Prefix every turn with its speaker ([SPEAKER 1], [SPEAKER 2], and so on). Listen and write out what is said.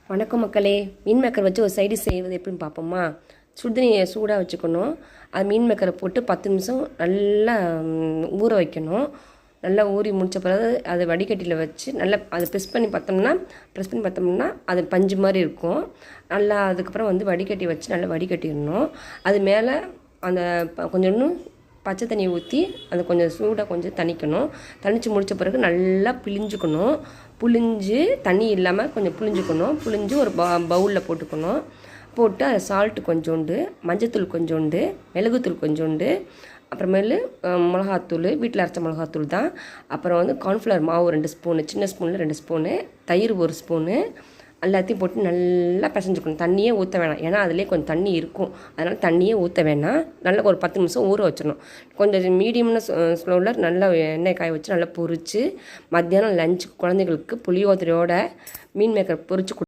[SPEAKER 1] வணக்கம் மக்களே. மீன் மேக்கர் வச்சு ஒரு சைடு செய்வது எப்படின்னு பார்ப்போமா? சுடுதண்ணியை சூடாக வச்சுக்கணும். அது மீன் மேக்கரை போட்டு 10 நிமிஷம் நல்லா ஊற வைக்கணும். நல்லா ஊறி முடித்த பிறகு அதை வடிகட்டியில் வச்சு நல்லா அதை ப்ரெஸ் பண்ணி பார்த்தோம்னா அது பஞ்சு மாதிரி இருக்கும். நல்லா அதுக்கப்புறம் வடிகட்டி வச்சு நல்லா வடிகட்டிடணும். அது மேலே அந்த கொஞ்சம் பச்சை தண்ணி ஊற்றி அதை கொஞ்சம் சூடாக கொஞ்சம் தணிக்கணும். தணித்து முடித்த பிறகு நல்லா பிழிஞ்சுக்கணும். புழிஞ்சு தண்ணி இல்லாமல் கொஞ்சம் புழிஞ்சு ஒரு பவுலில் போட்டு அதை சால்ட்டு கொஞ்சோண்டு, மஞ்சத்தூள் கொஞ்சோண்டு, மிளகுத்தூள் கொஞ்சோண்டு, அப்புறமேலு மிளகாத்தூள், வீட்டில் அரைச்ச மிளகாத்தூள் தான். அப்புறம் கார்ன்ஃப்ளவர் மாவு 2 ஸ்பூனு, சின்ன ஸ்பூனில் 2 ஸ்பூனு, தயிர் 1 ஸ்பூனு, எல்லாத்தையும் போட்டு நல்லா பிசைஞ்சுக்கணும். தண்ணியே ஊற்ற வேணாம், ஏன்னா அதிலே கொஞ்சம் தண்ணி இருக்கும். அதனால் தண்ணியே ஊற்ற வேணாம். நல்லா ஒரு 10 நிமிஷம் ஊற வச்சிடணும். கொஞ்சம் மீடியம்னு ஸ்லோவில் நல்லா எண்ணெய் காய வச்சு நல்லா பொரித்து மத்தியானம் லஞ்சுக்கு குழந்தைங்களுக்கு புளியோதரையோட மீன் மேக்கர் பொரித்து